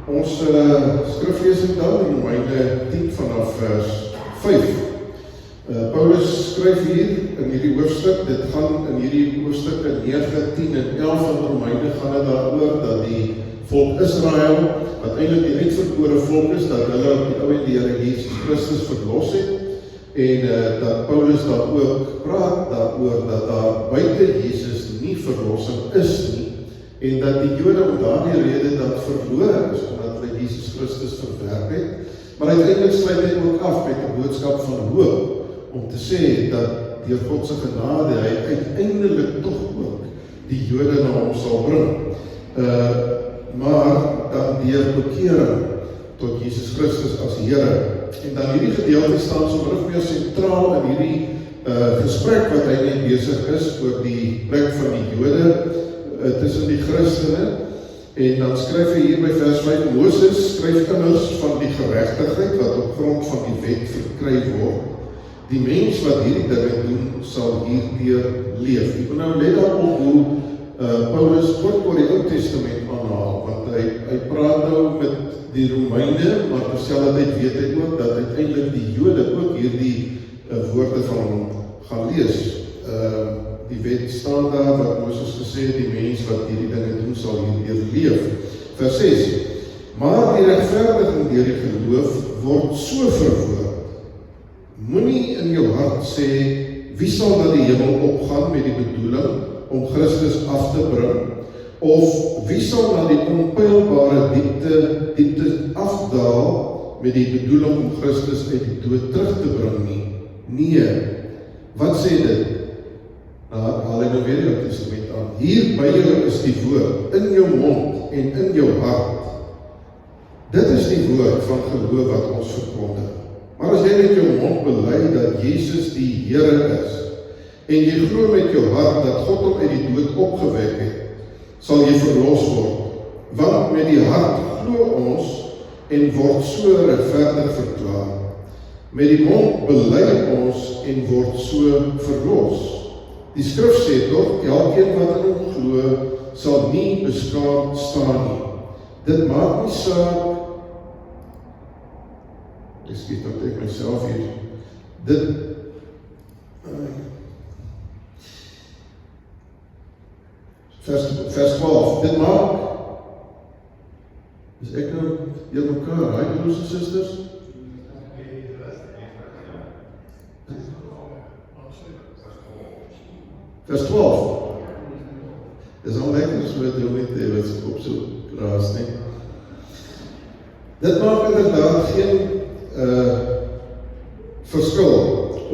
Ons skriflesing dan in Romeine 10 vanaf vers 5. Paulus skryf hier in hierdie hoofstuk, dit gaan in hierdie hoofstukke 9, 10 en 11 van Romeine gaan dit daaroor dat die volk Israel, wat eintlik die uitverkore volk is, dat hulle op die ou en die Here Jesus Christus verlos het, en dat Paulus dan ook praat daaroor dat daar buite Jesus nie verlossing is nie, en dat die Jode om daardie rede dan verloor is, omdat hulle Jesus Christus verwerp het, maar uiteindelik sluit hy ook af met 'n boodskap van hoop, om te sê dat deur God se genade hy uiteindelik tog ook die Jode na hom sal bring, maar dan deur bekering tot Jesus Christus as Here. En dan hierdie gedeelte staan so min of meer sentraal in hierdie gesprek wat hy net besig is oor die plek van die Jode tussen die Christene. En dan skryf hy hier by vers 5, Moses skryf immers van die geregtigheid wat op grond van die wet verkry word. Die mens wat hierdie dinge doen, sal hierdeur leef. Ek moet nou let daarop hoe Paulus kort oor die Ou Testament aanhaal, want hy praat nou met die Romeine, maar terselfdertyd weet hy ook dat uiteindelik die Jode ook hierdie woorde van hom gaan lees. Die wet staan daar wat Moses gesê het, die mens wat hierdie dinge doen sal hierdeur leef. Vers 6. Maar die regverdiging deur die geloof word so verwoord. Moenie in jou hart sê, wie sal na die hemel opgaan met die bedoeling om Christus af te bring, of wie sal na die onpeilbare diepte afdaal met die bedoeling om Christus uit die dood terug te bring nie. Nee, wat sê dit? Nou haal hy nou weer die Ou Testament aan. Hier by jou is die woord, in jou mond en in jou hart. Dit is die woord van geloof wat ons verkondig. Maar as jy met jou mond bely dat Jesus die Here is, en jy glo met jou hart dat God hom uit die dood opgewek het, sal jy verlos word. Want met die hart glo ons en word so regverdig verklaar. Met die mond bely ons en word so verlos. Die skrif sê tog, elkeen wat in hom glo, sal nie beskaamd staan nie. Dit maak nie saak. Ek skiet dat ek myself hier. Vers 12. Dit maak. Is ek nou deur mekaar, hy broers en susters? Vers 12. Dis al lekker as wat jy net wat se kop so raas nie. Dit maak inderdaad geen verskil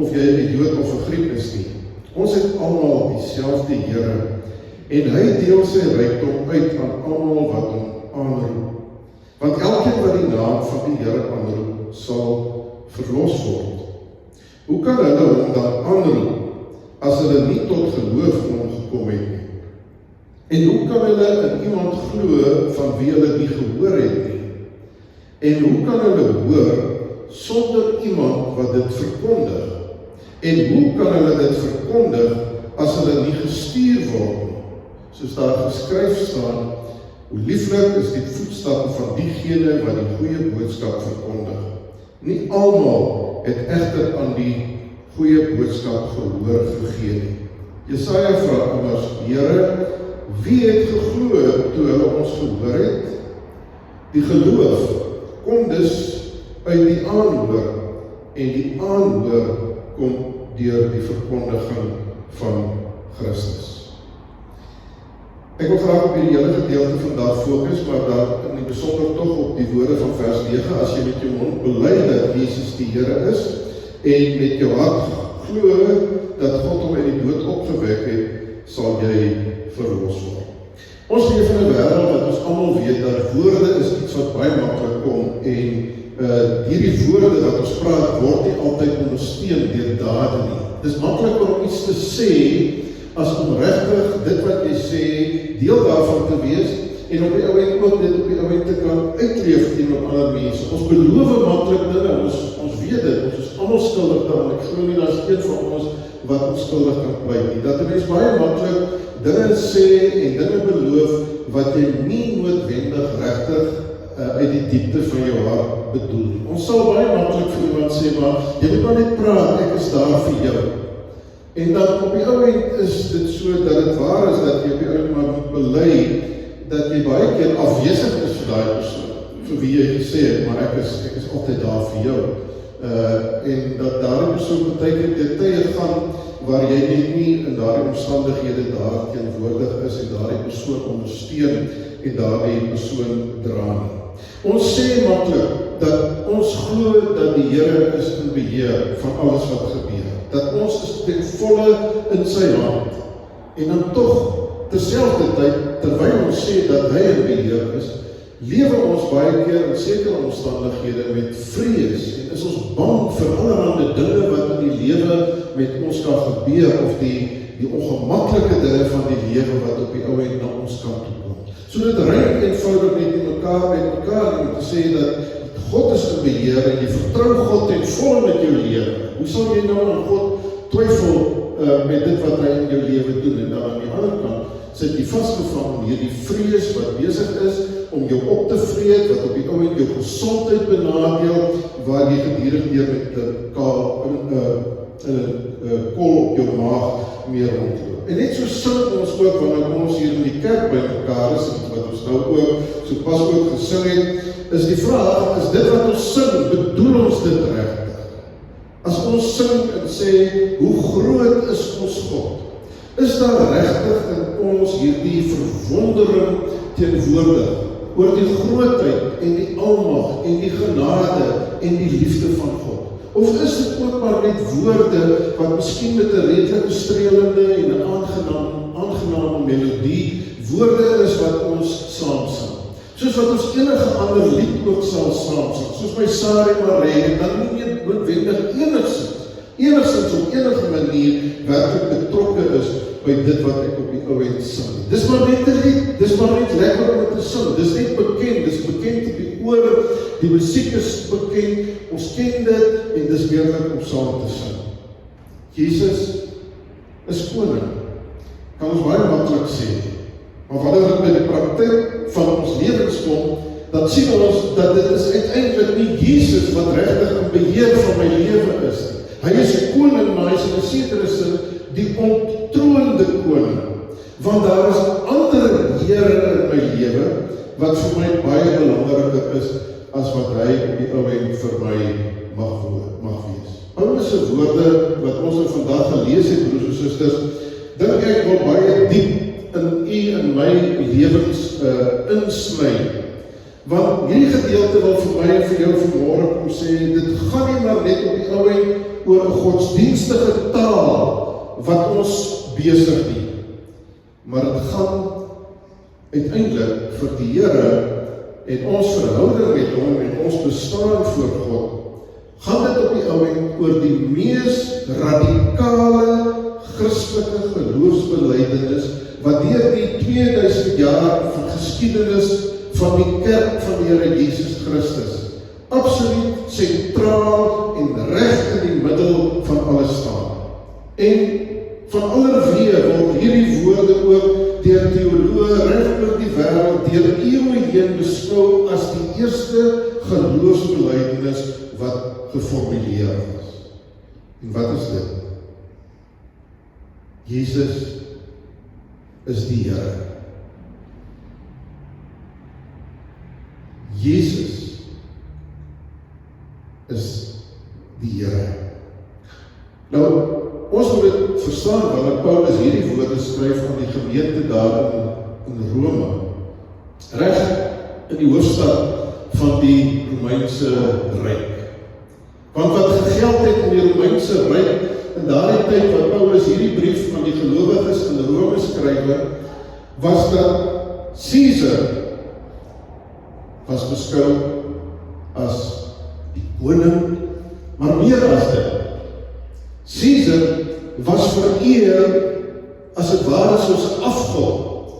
of jy 'n Jood of 'n Griek is nie. Ons het almal dieselfde Here en hy deel sy rykdom uit aan almal wat hom aanroep. Want elkeen wat die naam van die Here aanroep, sal verlos word. Hoe kan hulle hom dan aanroep as hulle nie tot geloof in hom gekom het nie? En hoe kan hulle in iemand glo van wie hulle nie gehoor het nie? En hoe kan hulle hoor sonder iemand wat dit verkondig? En hoe kan hulle dit verkondig as hulle nie gestuur word nie? Soos daar geskryf staan, hoe lieflik is die voetstappe van diegene wat die goeie boodskap verkondig. Nie almal het egter aan die goeie boodskap gehoor gegee nie. Jesaja vra immers, Here, wie het geglo toe hulle ons gehoor het? Die geloof kom dus uit die aanhoor, en die aanhoor kom deur die verkondiging van Christus. Ek wil graag op hierdie hele gedeelte vandag fokus, maar dan in die besonder tog op die woorde van vers 9, as jy met jou mond bely dat Jesus die Here is, en met jou hart glo dat God hom uit die dood opgewek het, sal jy verlos word. Ons leef in 'n wêreld wat ons almal weet dat woorde is iets wat baie maklik kom, en hierdie woorde wat ons praat word nie altyd ondersteun deur dade nie. Dis makliker om iets te sê as om regtig dit wat jy sê deel daarvan te wees en op die ou end ook dit op die ou end te kan uitleef teenoor ander mense. Ons beloof maklik dinge, ons weet dit, ons is almal skuldig daaraan. Ek glo nie daar's een van ons wat onskuldig kan pleit nie. Dat 'n mens baie maklik dinge sê en dinge beloof wat jy nie noodwendig regtig uit uit die diepte van jou hart bedoel nie. Ons sal baie maklik vir iemand sê, maar jy moet maar net praat, ek is daar vir jou. En dan op die ou end is dit so dat dit waar is dat jy op die ou end maar moet bely dat jy baie keer afwesig is vir daai persoon, vir wie jy gesê het, maar ek is altyd daar vir jou. En dat daardie persoon beteken die tye gaan waar jy net nie in daardie omstandighede daar teenwoordig is en daardie persoon ondersteun en daardie persoon dra nie. Ons sê maklik dat ons glo dat die Here is in beheer van alles wat gebeur. Dat ons is ten volle in sy hand. En dan tog, terselfdertyd, terwyl ons sê dat hy in beheer is, lewe ons baie keer in sekere omstandighede met vrees en is ons bang vir allerhande dinge wat in die lewe met ons kan gebeur of die ongemaklike dinge van die lewe wat op die ou end na ons kant toe kom. So dit reik eenvoudig net met mekaar om te sê dat God is in beheer en jy vertrou God ten volle met jou lewe. Hoe sal jy nou aan God twyfel met dit wat hy in jou lewe doen? En dan aan die ander kant sit jy vasgevang in hierdie vrees wat besig is om jou op te vreet, wat op die ou end jou gesondheid benadeel, waar jy gedurig deur met kol op jou maag meer rondloop. En net so sing ons ook wanneer ons hier in die kerk by mekaar is, wat ons nou ook so pas ook gesing het, is die vraag, is dit wat ons sing, bedoel ons dit regtig? As ons sing en sê, hoe groot is ons God? Is daar regtig in ons hierdie verwondering teenwoordig oor die grootheid en die almag en die genade en die liefde van God? Of is dit ook maar net woorde wat miskien met 'n redelike strelende en 'n aangename melodie woorde is wat ons saam sing? Soos wat ons enige ander lied ook sal saam sing, soos by Sari Marais, en dan moet jy noodwendig enigstens op enige manier werklik betrokke is by dit wat ek op die ou end sing. Dis maar net 'n lied, dis maar net lekker om te sing, dis net bekend, dis bekend op die oor, die musiek is bekend, ons ken dit, en dis heerlik om saam te sing. Jesus is koning, kan ons baie maklik sê, maar wanneer dit by die praktyk van ons lewens kom, dan sien ons dat dit is uiteindelik nie Jesus wat regtig in beheer van my lewe is. Hy is 'n koning, maar hy is in 'n sekere sin die onttroonde koning, want daar is ander here in my lewe wat vir my baie belangriker is as wat hy op die ou end vir my mag wees. Paulus se woorde wat ons nou vandag gelees het, broers en susters, dink ek wil baie diep in u en my lewens insny. Want hierdie gedeelte wil vir my en vir jou vanmôre kom sê, dit gaan nie maar net op die ou end oor 'n godsdienstige taal wat ons besig nie, maar dit gaan uiteindelik vir die Here en ons verhouding met hom en ons bestaan voor God, gaan dit op die ou end oor die mees radikale Christelike geloofsbelijdenis wat deur die 2000 jaar van geskiedenis van die kerk van die Here Jesus Christus absoluut sentraal en reg in die middel van alles staan. En van allerweë word hierdie woorde ook deur teoloë reg oor die wêreld deur eeue heen beskou as die eerste geloofsbelijdenis wat geformuleer is. En wat is dit? Jesus is die Here. Jesus is die Here. Nou, ons moet dit verstaan wanneer Paulus hierdie woorde skryf aan die gemeente daar in Rome, reg in die hoofstad van die Romeinse Ryk. Want wat gegeld het in die Romeinse Ryk in daardie tyd wat Paulus hierdie brief aan die gelowiges in Rome skryf, was dat Caesar was beskou as die koning, maar meer as dit. Caesar was vereer as het ware soos 'n afgod,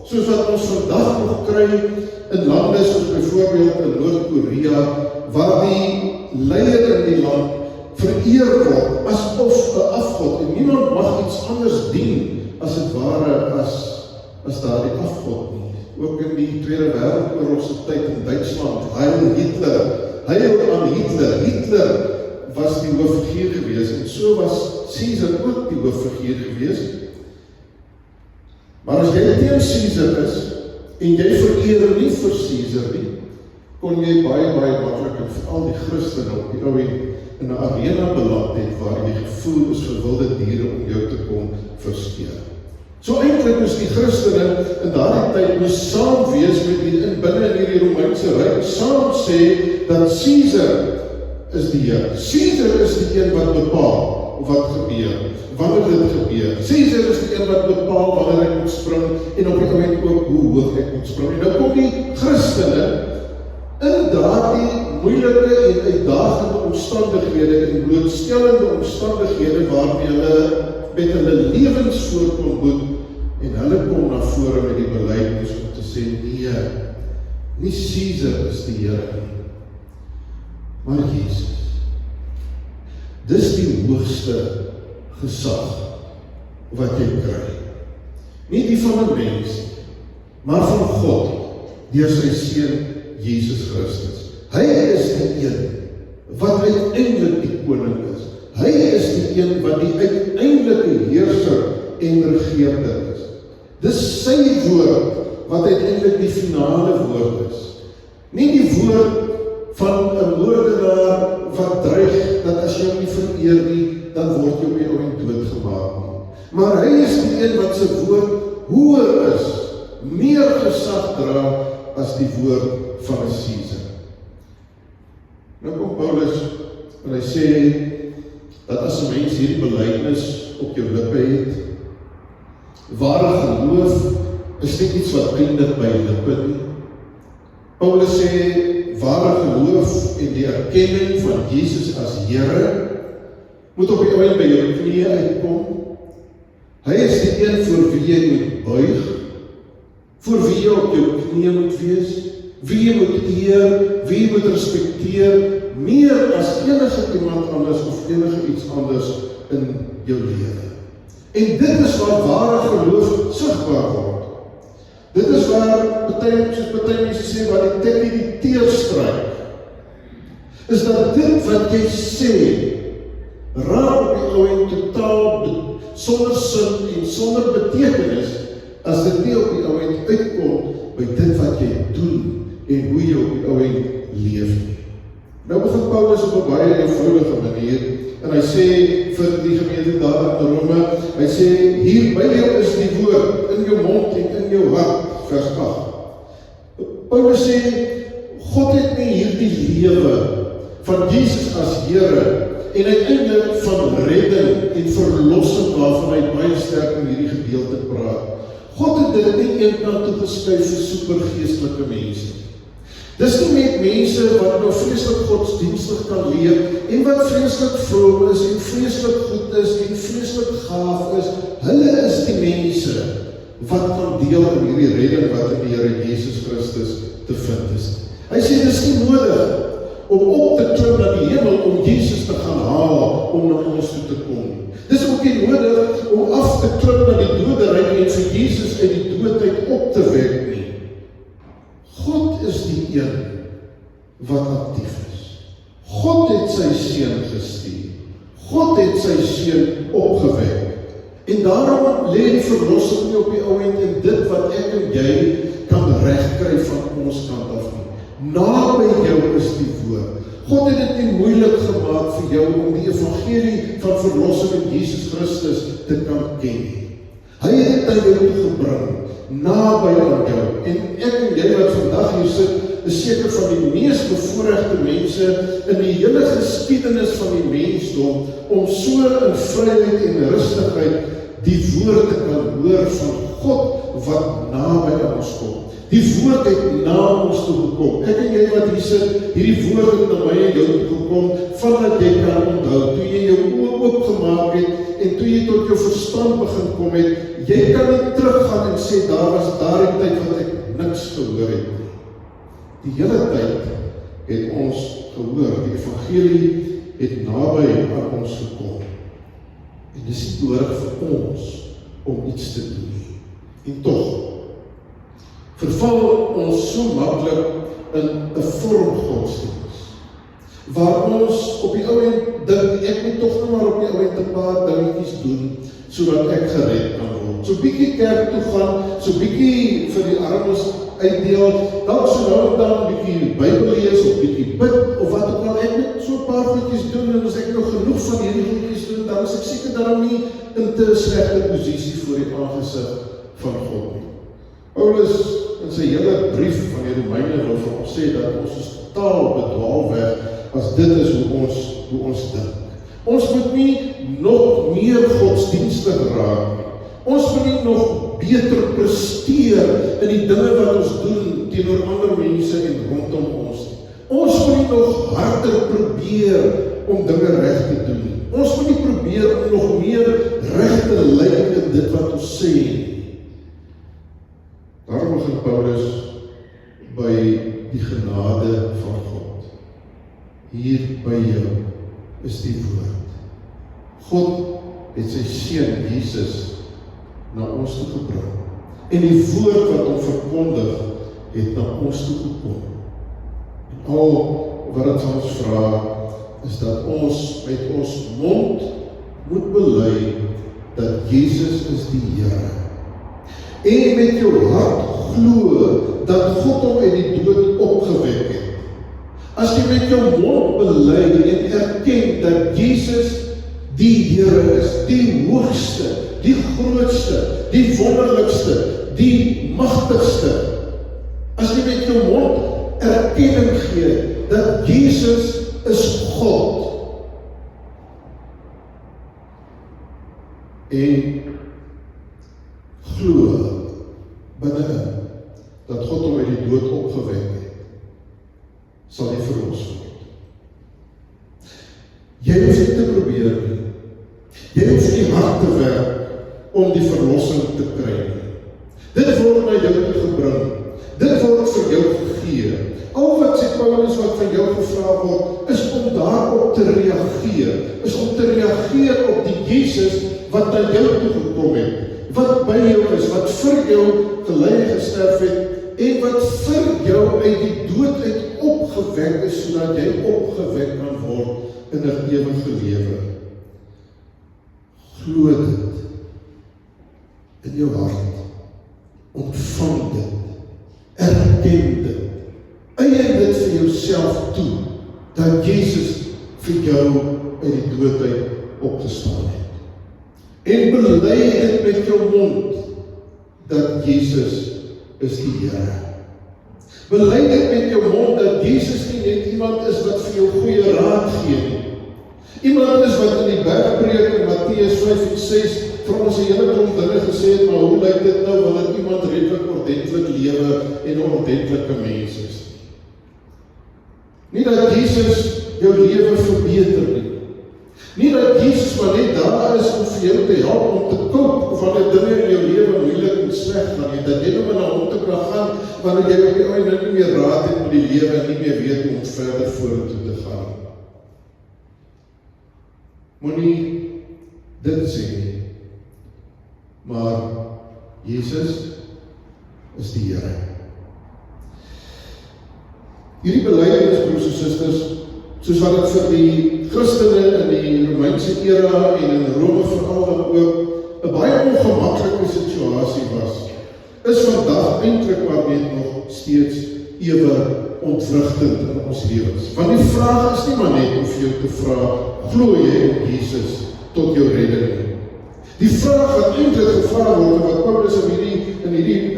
soos wat ons vandag nog kry in lande soos byvoorbeeld in Noord-Korea, waar die leier in die land vereer word asof 'n afgod en niemand mag iets anders dien as het ware as daardie afgod nie. ook in die Tweede Wêreldoorlogse tyd in Duitsland, Heil aan Hitler. Hitler was die hoofdfiguur gewees, en so was Caesar ook die hoofdfiguur gewees. Maar as jy teen Caesar is, en jy vereer nie vir Caesar nie, kon jy baie maklik, en veral die Christene op die ou en in 'n arena beland het, waar jy gevoel is vir wilde diere om jou te kom verskeer. So eintlik moes die Christene in daardie tyd moes saam wees met binne in hierdie Romeinse ryk, saam sê dat Caesar is die Heer. Caesar is die een wat bepaal wat gebeur, wanneer dit gebeur. Caesar is die een wat bepaal wanneer ek moet spring, en op die oomblik ook hoe hoog ek moet spring. En nou kom die Christene in daardie moeilike en uitdagende omstandighede en blootstellende omstandighede waarmee hulle met hulle lewens voor kon boet, en hulle kom na vore met die belydenis om te sê, nee, nie Caesar is die Here nie, maar Jesus. Dis die hoogste gesag wat jy kry. Nie die van 'n mens, maar van God, deur sy seun Jesus Christus. Hy is die een wat uiteindelik die koning is. Hy is die een wat die uiteindelike heerser en regeerder is. Dis sy woord wat uiteindelik die finale woord is. Nie die woord van 'n moordenaar wat dreig dat as jy hom nie vereer nie, dan word jy op die oomblik doodgemaak nie. Maar hy is die een wat sy woord hoër is, meer gesag dra as die woord van 'n Caesar. Nou kom Paulus en hy sê dat as 'n mens hierdie belydenis op jou lippe het, ware geloof is nie iets wat eindig by lippe nie. Paulus sê ware geloof en die erkenning van Jesus as Here moet op die oomblik by jou knieë uitkom. Hy is die een voor wie jy moet buig, voor wie jy op jou knieë moet wees, wie jy moet eer, wie jy moet respekteer, meer as enige iemand anders of enige iets anders in jou lewe. En dit is waar ware geloof sigbaar word. Dit is waar party mense sê, waar die tekkie die teerstryk, is dat dit wat jy sê, raak op die oomblik totaal sonder sin en sonder betekenis, as dit nie op die oomblik uitkom by dit wat jy doen en hoe jy op die oomblik leef nie. Nou begin Paulus op 'n baie eenvoudige manier, en hy sê vir die gemeente daar in Rome, hy sê, hier by jou is die woord, in jou mond en in jou hart, vers 8. Paulus sê, God het nie hierdie lewe van Jesus as Here, en uiteindelik van redding en verlossing waarvan hy baie sterk in hierdie gedeelte praat. God het dit nie een kant toe geskuif vir supergeestelike mense. Dis nie met mense wat nou vreeslik godsdienstig kan leef, en wat vreeslik vroom is, en vreeslik goed is, en vreeslik gaaf is. Hulle is die mense wat kan deel in hierdie redding wat in die Here Jesus Christus te vind is. Hy sê, dis nie nodig om op te klim na die hemel, om Jesus te gaan haal, om na ons toe te kom. Dis ook nie nodig om af te klim na die doderyk en vir Jesus uit die doodheid op te wek nie. God is die een wat actief is. God het sy seun gestuur. God het sy seun opgewek. En daarom lê die verlossing nie op die oomblik in dit wat ek en jy kan regkry van ons kant af nie. Naby jou is die woord. God het dit nie moeilik gemaak vir jou om die evangelie van verlossing in Jesus Christus te kan ken. Hy het dit aan jou gebring, naby aan jou. En ek en jy wat vandag hier sit, is seker van die mees bevoorregte mense in die hele geskiedenis van die mensdom, om so in vryheid en rustigheid die woord te kan hoor van God wat naby aan ons kom. Die woord het na ons toe gekom. Ek en jy wat hier sit, hierdie woord het na my en jou toe gekom, vandat jy kan onthou, toe jy jou oë oopgemaak het, en toe jy tot jou verstand begin kom het, jy kan nie teruggaan en sê, daar was daardie tyd wat ek niks gehoor het. Die hele tyd het ons gehoor, die evangelie het naby aan ons gekom. En dis nie nodig vir ons om iets te doen. En tog, verval ons so maklik in 'n vorm godsdiens, waar ons op die ou end dink, ek moet tog nou maar op die ou end 'n paar dingetjies doen, sodat ek gered kan word. So bietjie kerk toe gaan, so bietjie vir die armes uitdeel, dalk so nou en dan bietjie Bybel lees, of bietjie bid, of wat ook al, ek moet so 'n paar goedjies doen, en as ek nog genoeg van hierdie goedjies doen, dan is ek seker daarom nie in te slegte posisie voor die aangesig van God nie. Paulus, in sy hele brief van die Romeine, wil vir ons sê dat ons is totaal bedwaal weg, as dit is hoe ons dink. Ons moet nie nog meer godsdienstig raak nie. Ons moet nie nog beter presteer in die dinge wat ons doen teenoor ander mense en rondom ons nie. Ons moet nie nog harder probeer om dinge reg te doen nie. Ons moet nie probeer om nog meer reg te lyk in dit wat ons sê nie. Daarom begin Paulus by die genade van God. Hier by jou is die woord. God het sy seun Jesus na ons toe gebring. En die woord wat hom verkondig, het na ons toe gekom. En al wat het van ons vra, is dat ons met ons mond moet bely dat Jesus is die Here. En met jou hart glo dat God hom uit die dood opgewek het. As jy met jou mond bely en erken dat Jesus die Here is, die hoogste, die grootste, die wonderlikste, die magtigste. As jy met jou mond erkenning gee dat Jesus is God. En glo binne-in dat God hom uit die dood opgewek het, sal jy verlos word. Jy hoef nie te probeer nie. Jy hoef nie hard te werk om die verlossing te kry nie. Dit word na jou toe gebring. Dit word vir jou gegee. Al wat sê Paulus wat van jou gevra word, is om daarop te reageer. Is om te reageer op die Jesus wat na jou toe gekom het. Wat by jou is, wat vir jou gelei en gesterf het, en wat vir jou uit die dood uit opgewek is, sodat jy opgewek kan word in 'n ewige lewe. Glo dit in jou hart. Ontvang dit. Erken dit. Eien dit vir jouself toe, dat Jesus vir jou uit die dood uit opgestaan het. En bely dit met jou mond, dat Jesus is die Here. Bely dit met jou mond, dat Jesus nie net iemand is wat vir jou goeie raad gee nie. Iemand is wat in die bergpreek in Matteus 5 en 6 vir ons 'n hele klomp dinge gesê het, maar hoe lyk dit nou, wanneer iemand redelik ordentlik lewe en 'n ordentlike mens is? Nie dat Jesus jou lewe verbeter nie. Nie dat Jesus maar net daar is om vir jou te help om te koop wanneer dinge in jou lewe moeilik en sleg gaan nie. Dat jy nou maar na hom toe kan gaan wanneer jy op die einde nie meer raad het met die lewe en nie meer weet hoe om verder vorentoe te gaan. Moenie dit sê nie. Maar Jesus is die Here. Hierdie belydenis, broers en susters, soos wat dit vir die Christene in die Romeinse era en in Rome veral dan ook 'n baie ongemaklike situasie was, is vandag eintlik maar net nog steeds ewe ontwrigtend in ons lewens. Want die vraag is nie maar net om vir jou te vra, glo jy in Jesus tot jou redding nie. Die vraag wat eintlik gevra word, wat Paulus in hierdie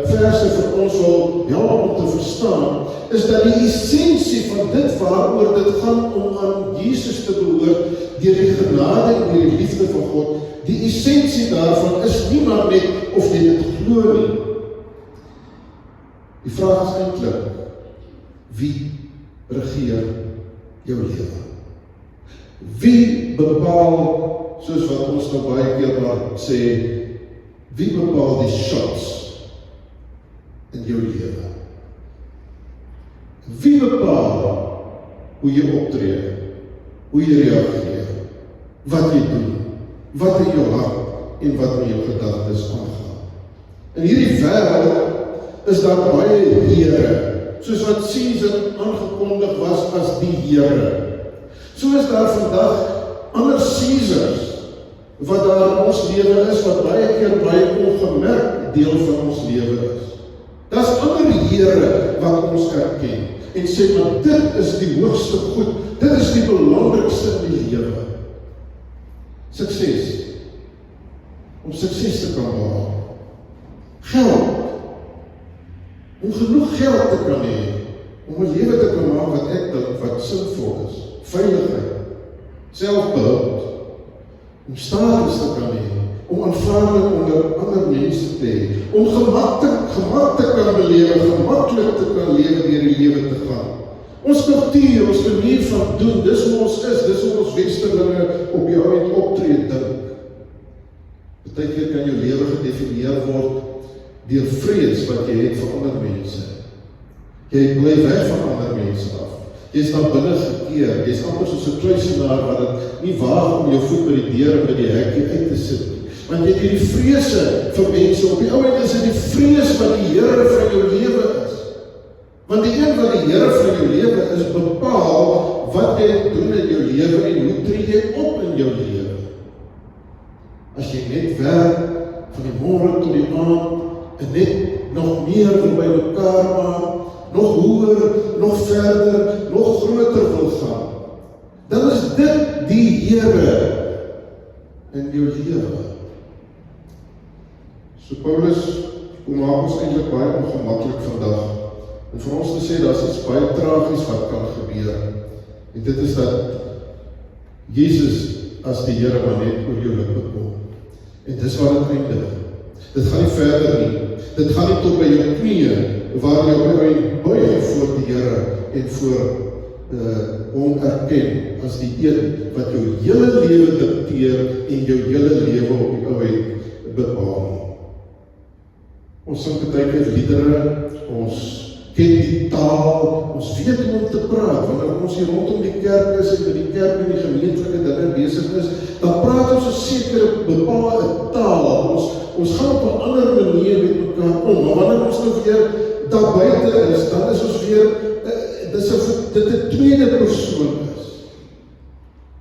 verse vir ons wil help om te verstaan, is dat die essensie van dit waaroor dit gaan om aan Jesus te behoort, deur die genade en deur die liefde van God, die essensie daarvan is nie maar net of jy dit glo nie. Die vraag is eintlik, wie regeer jou lewe? Wie bepaal, soos wat ons nou baie keer maar sê, wie bepaal die shots in jou lewe? Wie bepaal hoe jy optree, hoe jy reageer, wat jy doen, wat in jou hart en wat in jou gedagtes aangaan? In hierdie wêreld is daar baie Here, soos wat Caesar aangekondig was as die Here. So is daar vandag ander Caesars, wat daar in ons lewe is, wat baie keer baie ongemerk deel van ons lewe is. Daar's ander Here wat ons erken, en sê, maar dit is die hoogste goed, dit is die belangrikste in die lewe. Sukses. Om sukses te kan behaal. Geld. Om genoeg geld te kan hê, om 'n lewe te kan maak wat ek dink wat sinvol is. Veiligheid. Selfbehoud. Om status te kan hê, om aanvaarding onder ander mense te hê, om gemak te kan belewe, gemaklik te kan lewe deur die lewe te gaan. Ons kultuur, ons manier van doen, dis hoe ons is, dis hoe ons westerlinge op jou eind optree dink. Partykeer kan jou lewe gedefinieer word deur vrees wat jy het vir ander mense. Jy bly weg van ander mense af. Jy is daar binne gekeer, jy is amper soos 'n kluisenaar wat dit nie waag om jou voet by die deur en by die hekkie uit te sit nie. Want jy het hierdie vrese vir mense, op die ou end is dit die vrees wat die Here van jou lewe is. Want die een wat die Here van jou lewe is, bepaal wat jy doen in jou lewe en hoe tree jy op in jou lewe. As jy net werk, van die môre tot die aand, en net nog meer wil by mekaar maak, nog hoër, nog verder, nog groter wil gaan, dan is dit die Here in jou lewe. So Paulus, kom maak ons eintlik baie ongemaklik vandag, en vir ons te sê, daar is iets baie tragies wat kan gebeur, en dit is dat Jesus as die Here maar net oor jou lippe kom, en dis waar dit eindig. Dit gaan nie verder nie, dit gaan nie tot by jou knieë, waar jy buig voor die Here en voor hom erken as die een wat jou hele lewe dikteer en jou hele lewe op die ou end bepaal. Ons sing baie keer liedere, ons ken die taal, ons weet hoe om te praat, wanneer ons hier rondom die kerk is en met die kerk en die gemeentelike dinge besig is, dan praat ons 'n sekere bepaalde taal, ons gaan op 'n ander manier met mekaar om, maar wanneer ons nou weer daar buite is, dan is ons weer, dit 'n tweede persoon is.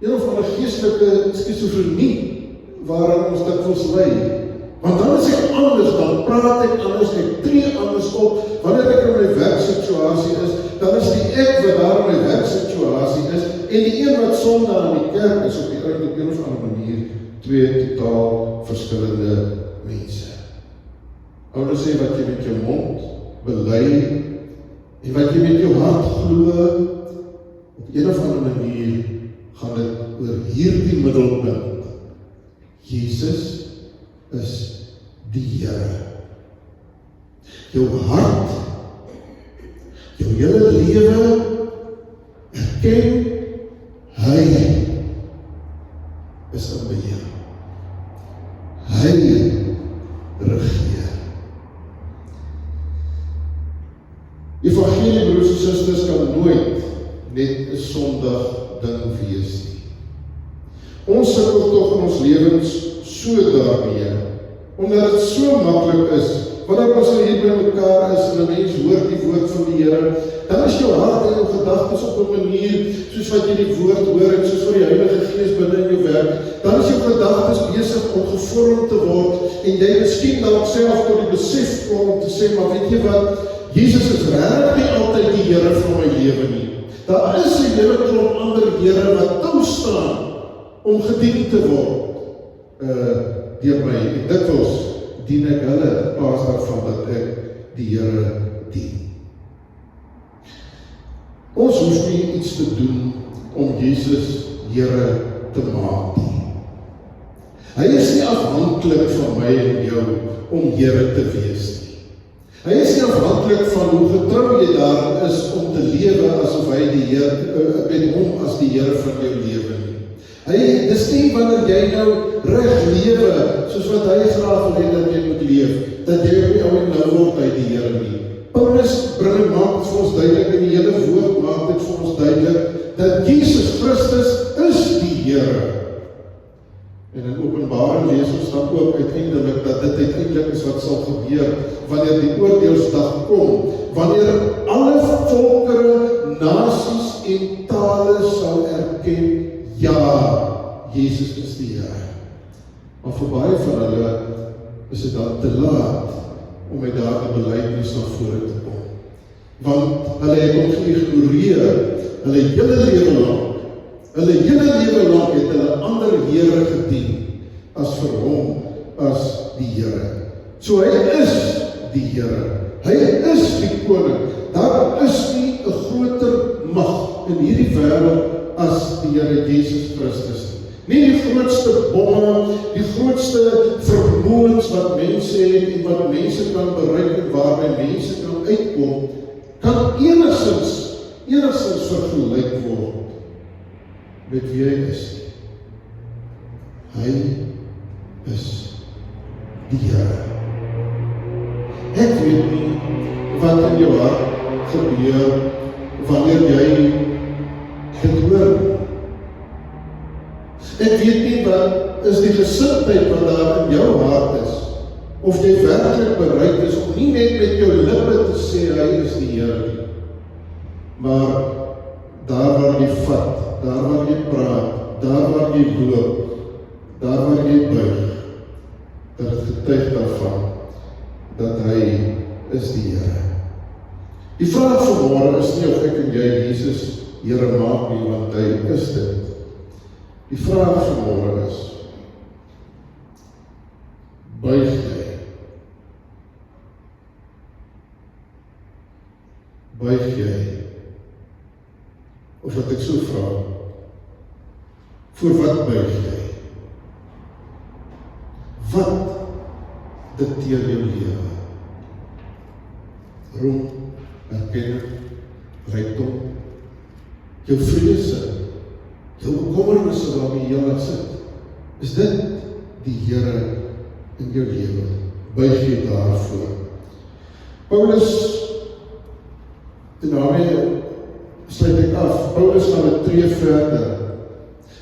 Een of ander geestelike skizofrenie, waaraan ons dikwels lei. Want dan is ek anders, dan praat ek anders, ek tree anders op, wanneer ek in my werksituasie is, dan is die ek wat daar in my werksituasie is, en die een wat Sondag in die kerk is, op die uit op een of ander manier, twee totaal verskillende mense. Ouers sê wat jy met jou mond bely, en wat jy met jou hart glo, op een of ander manier, gaan dit oor hierdie middelpunt. Jesus is die Here. Jou hart, jou hele lewe, erken, hy is in beheer. Hy regeer. Evangelie, broers en susters, kan nooit net 'n Sondag ding wees nie. Ons sukkel tog in ons lewens so daarmee, omdat dit so maklik is, wanneer ons hier by mekaar is en 'n mens hoor die woord van die Here, dan is jou hart en jou gedagtes op 'n manier, soos wat jy die woord hoor en soos wat die Heilige Gees binne in jou werk, dan is jou gedagtes besig om gevorm te word, en jy miskien dalk self tot die besef kom om te sê, maar weet jy wat, Jesus is regtig nie altyd die Here van my lewe nie. Daar is 'n hele klomp ander Here wat toe staan om gedien te word deur my. En dikwels dien ek hulle in plaas daarvan dat ek die Here dien. Ons hoef nie iets te doen om Jesus Here te maak nie. Hy is nie afhanklik van my en jou om Here te wees nie. Hy is nie afhanklik van hoe getrou jy daarin is om te lewe asof hy die Here, met hom as die Here van jou lewe nie. Dis nie wanneer jy nou reg lewe, soos wat hy graag wil hê dat jy moet leef, dat jy op die ou end nou word uit die Here nie. Paulus maak dit vir ons duidelik, en die hele woord maak dit vir ons duidelik, dat Jesus Christus is die Here. En in Openbaring lees ons dan ook uiteindelik dat dit uiteindelik is wat sal gebeur wanneer die oordeelsdag kom, wanneer alle volkere, nasies en tale sal erken, ja, Jesus is die Here. Maar vir baie van hulle is dit dan te laat om met daardie belydenis na vore te kom. Want hulle het hom geïgnoreer, hulle hele lewe lank het hulle ander Here gedien as vir hom as die Here. So hy is die Here, hy is die koning. Daar is nie 'n groter mag in hierdie wêreld as die Here Jesus Christus. Nie die grootste bomme, die grootste vermoëns wat mense het en wat mense kan bereik en waarby mense kan uitkom, kan enigstens vergelyk word met wie hy is. Hy is die Here. Ek weet nie wat in jou hart gebeur wanneer jy dit hoor. Ek weet nie wat is die gesindheid wat daar in jou hart is, of jy werklik bereid is om nie net met jou lippe te sê hy is die Here nie, maar daar waar jy vat, daar waar jy praat, daar waar jy loop, daar waar jy buig, dat het getuig daarvan dat hy is die Here. Die vraag vanmôre is nie of ek en jy Jesus Here maak nie, want hy is dit. Die vraag vanmôre is, buig jy? Buig jy? Of wat ek so vra, voor wat buig jy? Wat dikteer jou lewe? Roem, erkenning, rykdom, jou vrese, jou bekommernisse waarmee jy al sit. Is dit die Here in jou lewe? Buig jy daarvoor? Paulus, en daarmee sluit ek af, Paulus gaan 'n tree verder.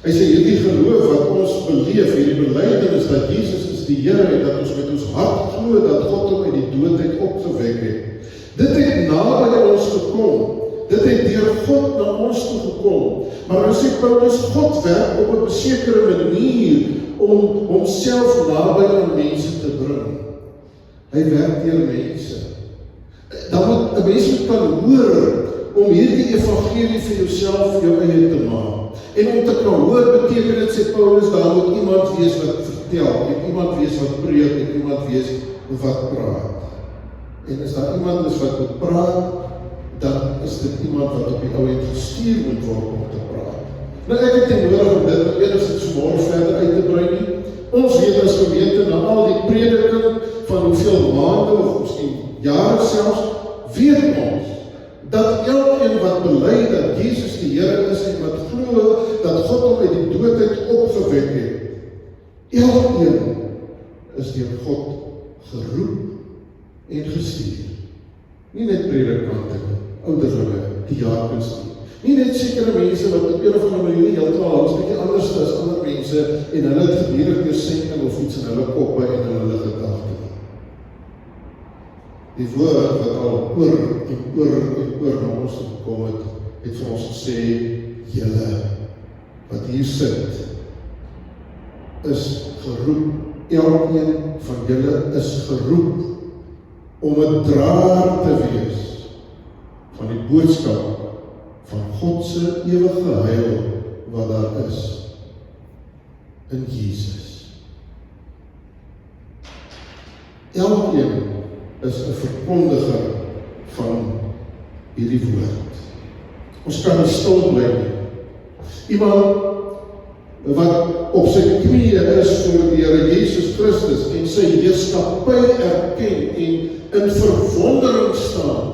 Hy sê, hierdie geloof wat ons beleef, hierdie belydenis dat Jesus is die Here en dat ons met ons hart glo dat God hom uit die doodheid opgewek het. Dit het naby ons gekom. Dit het deur God na ons toe gekom. Maar nou sê Paulus, God werk op 'n sekere manier om homself naby aan mense te bring. Hy werk deur mense. Dan moet 'n mens kan hoor om hierdie evangelie vir jouself jou eie te maak. En om te kan hoor beteken dit, sê Paulus, daar moet iemand wees wat vertel, en iemand wees wat preek, en iemand wees wat praat. En as daar iemand is wat moet praat, dan is dit iemand wat op die ou end gestuur moet word om te praat. Nou ek het nie nodig om dit enigstens môre verder uit te brei nie. Ons weet as gemeente na al die prediking van hoeveel maande of miskien jare selfs, weet ons dat elkeen wat bely dat Jesus die Here is en wat glo dat God hom uit die doodheid opgewek het, elkeen is deur God geroep en gestuur. Nie net predikante nie, ouderlinge, diakens nie net sekere mense wat op een of ander manier heeltemal 'n bietjie anders is as ander mense en hulle het gedurig deur sending of iets in hulle koppe en in hulle gedagte. Die woord wat al oor na ons gekom het vir ons gesê, julle wat hier sit, is geroep, elkeen van julle is geroep om 'n draer te wees van die boodskap van God se ewige heil wat daar is in Jesus. Elkeen is 'n verkondiger van hierdie woord. Ons kan nie stil bly nie. Iemand wat op sy knieë is voor die Here Jesus Christus en sy heerskappy erken en in verwondering staan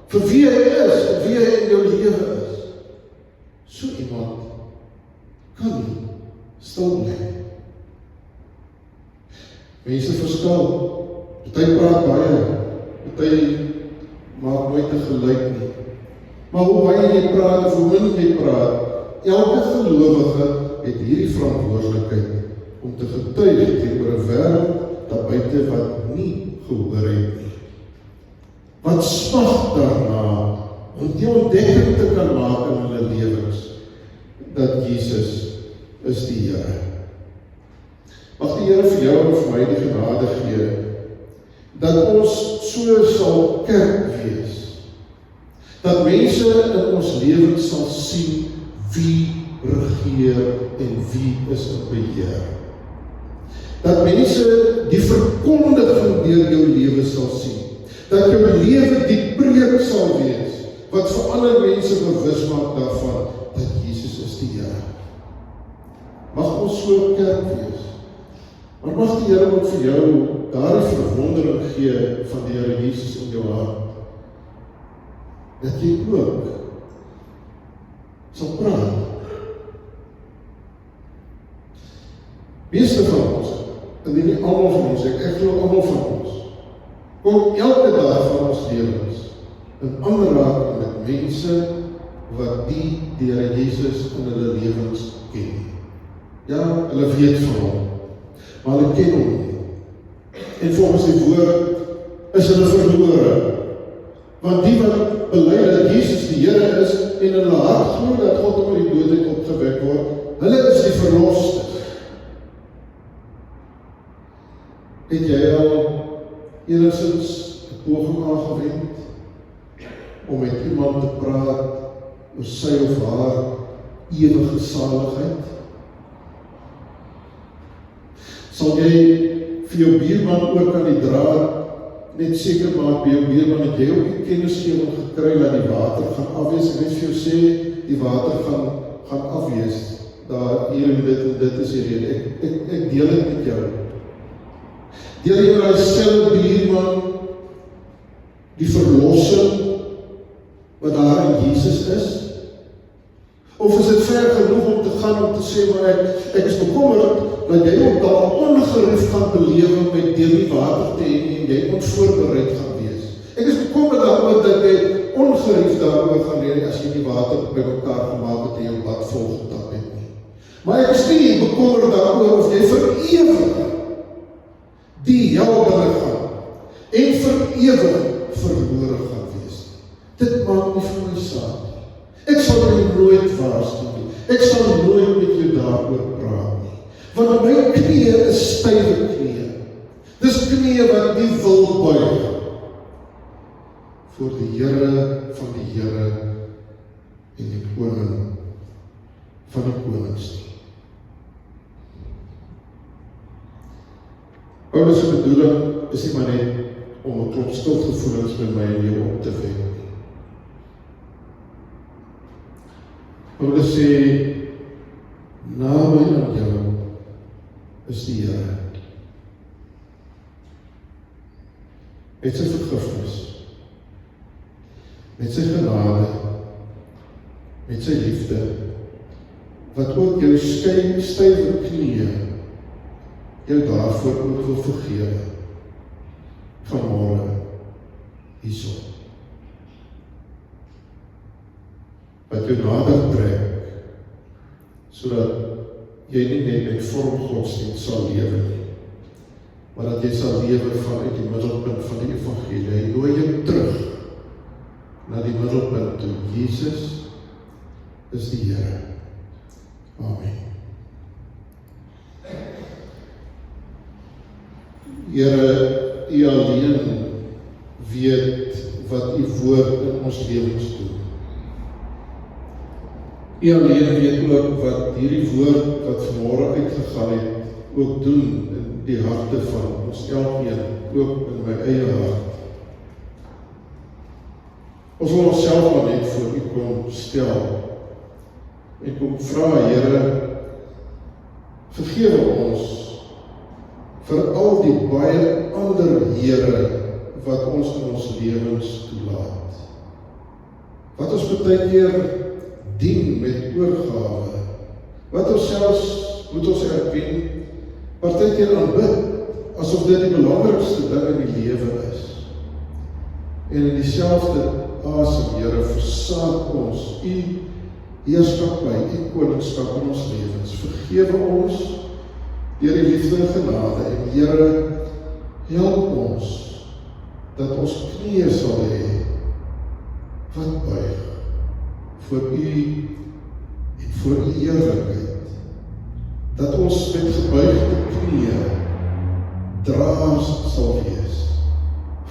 vir wie hy is en wie hy in jou lewe is. So iemand kan nie stil bly. Mense verskil. Party praat baie, party maak nooit te gelyk nie. Maar hoe baie jy praat of hoe min jy praat, elke gelowige het hierdie verantwoordelikheid om te getuig teenoor 'n wêreld daar buite wat nie gehoor het nie. Wat smag daarna om die ontdekking te kan maak in hulle lewens, dat Jesus is die Here. Mag die Here vir jou en vir my die genade gee, dat ons so sal kerk wees, dat mense in ons lewens sal sien wie regeer en wie is in beheer. Dat mense die verkondiging deur jou lewe sal sien, dat jou lewe die preek sal wees, wat vir ander mense bewus maak daarvan, dat Jesus is die Here. Mag ons so kerk wees, maar mag die Here ook vir jou daardie verwondering gee van die Here Jesus in jou hart, dat jy ook sal praat. Meeste van ons, en nie almal van ons, ek glo almal van ons, kom elke dag van ons lewens in aanraking met mense wat die Here Jesus in hulle lewens ken. Ja, hulle weet van hom, maar hulle ken hom nie. En volgens die woord is hulle verlore. Want die wat bely dat Jesus die Here is en in hulle hart glo dat God hom uit die dood uit opgewek word, hulle is die verlosstes. Het jy al enigstens 'n poging aangewend om met iemand te praat oor sy of haar ewige saligheid? Sal jy vir jou buurman ook aan die draad net seker maak by jou buurman dat jy ook die kennisgewing gekry dat die water gaan afwees? Ek wil vir jou sê, die water gaan afwees. Daar hier en dit is die rede. Ek deel dit met jou. Deel jy met selfe buurman die verlossing wat daar in Jesus is? Of is dit ver genoeg om te gaan om te sê, maar ek is bekommerd dat jy ook daar ongerief gaan belewe met deur die water te hê en jy onvoorbereid gaan wees. Ek is bekommerd daaroor dat jy ongerief daaroor gaan leer as jy die water by mekaar gemaak het en jou bad vol getap het nie. Maar ek is nie bekommerd daaroor of jy vir ewig die hel binne gaan en vir ewig verlore gaan wees. Dit maak nie vir my saak nie. Ek sal jou nooit waarsku nie. Ek sal nooit met jou daaroor praat nie. Want my knieë is stywe knieë. Dis knieë wat nie wil buig voor die Here van die Here en die koning van die konings nie. Paulus se bedoeling is nie maar net om 'n klop skuldgevoelens by my en jou op te wek nie. Paulus sê, naby aan jou is die Here. Met sy vergifnis, met sy genade, met sy liefde, wat ook jou stywe knieë jou daarvoor ook wil vergewe. Vanmôre hierso. Wat jou nader trek, sodat jy nie net met vormgodsdienst sal lewe nie, maar dat jy sal lewe vanuit die middelpunt van die evangelie. Hy nooi jou terug na die middelpunt toe. Jesus is die Here. Amen. Here, U alleen weet wat U woord in ons lewens doen. U alleen weet ook wat hierdie woord wat vanmôre uitgegaan het, ook doen in die harte van ons elkeen, ook in my eie hart. Ons wil onsself maar net voor U kom stel en kom vra, Here, vergewe ons vir al die baie ander Here wat ons in ons lewens toelaat. Wat ons baie keer dien met oorgawe, wat ons selfs, moet ons erken, baie keer aanbid, asof dit die belangrikste ding in die lewe is. En in dieselfde asem, Here, versaak ons U heerskappy, U koningskap in ons lewens. Vergewe ons deur die liefde en genade, en Here, help ons, dat ons knieë sal hê, wat buig, voor U, en voor U heerlikheid, dat ons met gebuigde knieë, draers sal wees,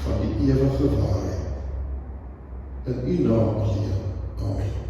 van die ewige waarheid, in U naam alleen, amen.